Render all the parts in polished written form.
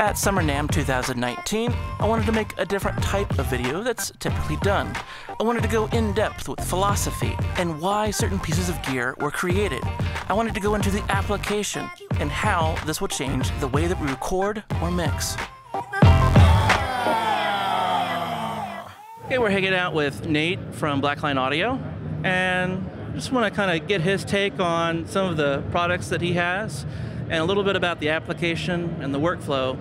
At Summer NAMM 2019, I wanted to make a different type of video that's typically done. I wanted to go in depth with philosophy and why certain pieces of gear were created. I wanted to go into the application and how this will change the way that we record or mix. Okay, we're hanging out with Nate from Blackline Audio, and just want to kind of get his take on some of the products that he has and a little bit about the application and the workflow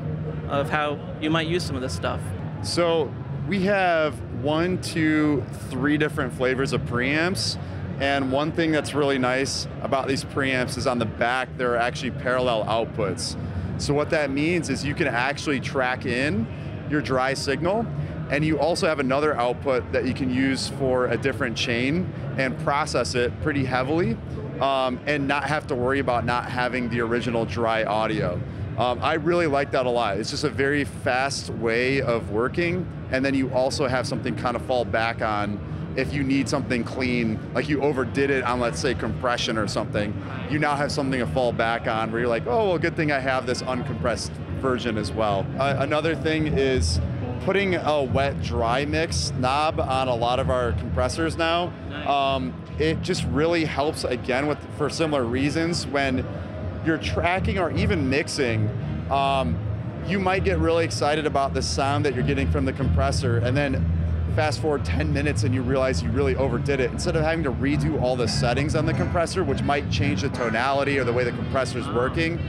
of how you might use some of this stuff. So we have 1, 2, 3 different flavors of preamps, and one thing that's really nice about these preamps is on the back there are actually parallel outputs. So what that means is you can actually track in your dry signal, and you also have another output that you can use for a different chain and process it pretty heavily and not have to worry about not having the original dry audio. I really like that a lot. It's just a very fast way of working, and then you also have something kind of fall back on if you need something clean, like you overdid it on, let's say, compression or something. You now have something to fall back on where you're like, oh, well, good thing I have this uncompressed version as well. Another thing is putting a wet-dry mix knob on a lot of our compressors now. Nice. It just really helps, again, for similar reasons. When you're tracking or even mixing, you might get really excited about the sound that you're getting from the compressor, and then fast forward 10 minutes and you realize you really overdid it. Instead of having to redo all the settings on the compressor, which might change the tonality or the way the compressor's working,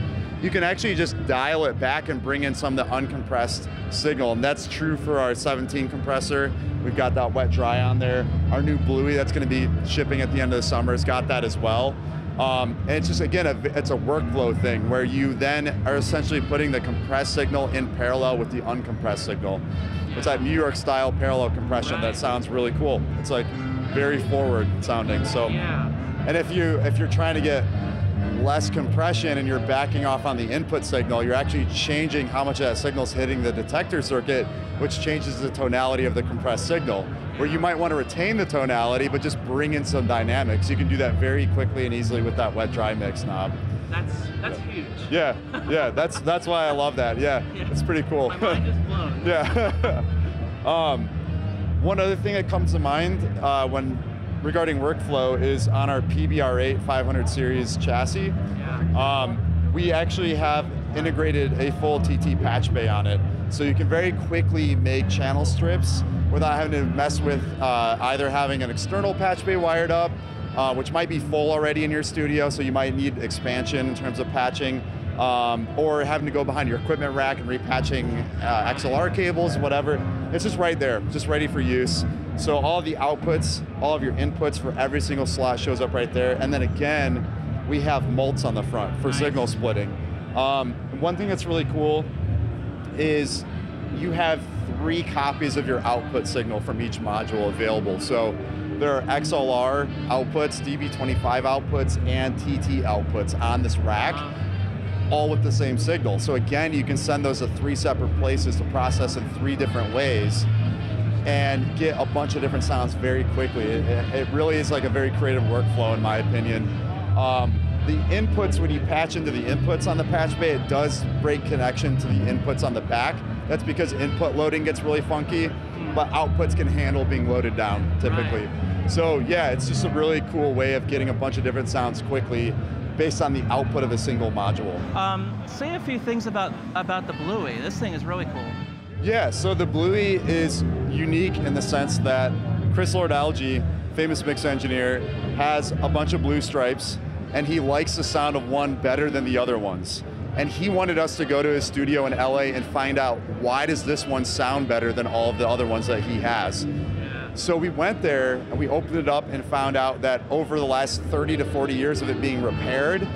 you can actually just dial it back and bring in some of the uncompressed signal. And that's true for our 17 compressor. We've got that wet dry on there. Our new Bluey that's gonna be shipping at the end of the summer has got that as well. And it's just, again, it's a workflow thing where you then are essentially putting the compressed signal in parallel with the uncompressed signal. It's that New York style parallel compression that sounds really cool. It's like very forward sounding. So, and if you're trying to get less compression and you're backing off on the input signal, you're actually changing how much of that signal is hitting the detector circuit, which changes the tonality of the compressed signal. Where you might want to retain the tonality, but just bring in some dynamics. You can do that very quickly and easily with that wet-dry mix knob. That's huge. Yeah, that's why I love that. Yeah, it's pretty cool. My mind is blown. Yeah. One other thing that comes to mind regarding workflow is on our PBR8 500 series chassis. Yeah. We actually have integrated a full TT patch bay on it. So you can very quickly make channel strips without having to mess with either having an external patch bay wired up, which might be full already in your studio, so you might need expansion in terms of patching, or having to go behind your equipment rack and repatching XLR cables, whatever. It's just right there, just ready for use. So all of the outputs, all of your inputs for every single slot shows up right there. And then again, we have mults on the front for signal splitting. One thing that's really cool is you have 3 copies of your output signal from each module available. So there are XLR outputs, DB25 outputs, and TT outputs on this rack, all with the same signal. So again, you can send those to 3 separate places to process in 3 different ways and get a bunch of different sounds very quickly. It really is like a very creative workflow in my opinion. The inputs, when you patch into the inputs on the patch bay, it does break connection to the inputs on the back. That's because input loading gets really funky, but outputs can handle being loaded down typically. Right. So yeah, it's just a really cool way of getting a bunch of different sounds quickly based on the output of a single module. Say a few things about the Bluey. This thing is really cool. Yeah, so the Bluey is unique in the sense that Chris Lord-Alge, famous mix engineer, has a bunch of blue stripes, and he likes the sound of one better than the other ones. And he wanted us to go to his studio in LA and find out, why does this one sound better than all of the other ones that he has? So we went there and we opened it up and found out that over the last 30 to 40 years of it being repaired,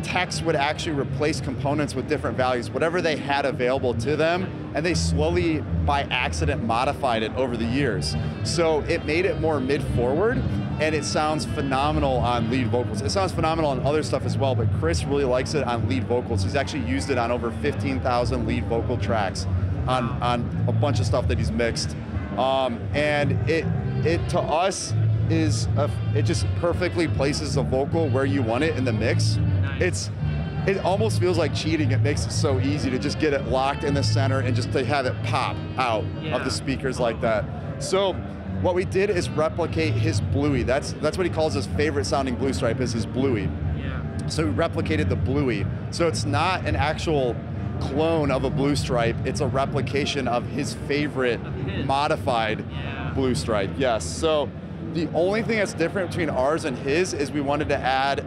techs would actually replace components with different values, whatever they had available to them, and they slowly, by accident, modified it over the years. So it made it more mid-forward, and it sounds phenomenal on lead vocals. It sounds phenomenal on other stuff as well, but Chris really likes it on lead vocals. He's actually used it on over 15,000 lead vocal tracks on a bunch of stuff that he's mixed. And it to us is, it just perfectly places the vocal where you want it in the mix. Nice. it almost feels like cheating. It makes it so easy to just get it locked in the center and just to have it pop out of the speakers like that. So what we did is replicate his Bluey. That's what he calls his favorite sounding Blue Stripe, is his Bluey. So we replicated the Bluey. So it's not an actual clone of a Blue Stripe, it's a replication of his favorite modified Blue Stripe. Yes, so the only thing that's different between ours and his is we wanted to add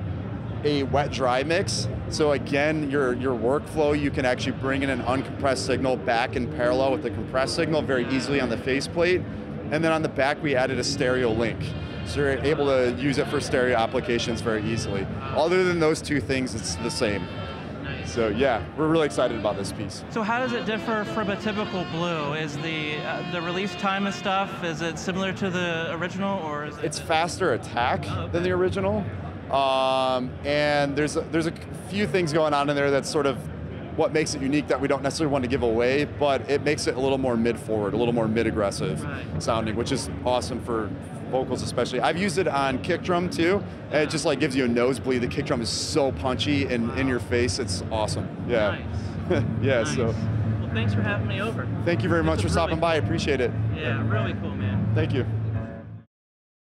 a wet-dry mix. So again, your workflow, you can actually bring in an uncompressed signal back in parallel with the compressed signal very easily on the faceplate. And then on the back, we added a stereo link. So you're able to use it for stereo applications very easily. Other than those two things, it's the same. So yeah, we're really excited about this piece. So how does it differ from a typical Blue? Is the release time and stuff, is it similar to the original, or is it? It's faster attack than the original. And there's a few things going on in there that's sort of what makes it unique that we don't necessarily want to give away, but it makes it a little more mid-forward, a little more mid-aggressive sounding, which is awesome for vocals especially. I've used it on kick drum too, and it just like gives you a nosebleed. The kick drum is so punchy and in your face, it's awesome. Yeah. Nice. Yeah, nice. So. Well, thanks for having me over. Thank you very much for stopping by, I appreciate it. Yeah, really cool, man. Thank you.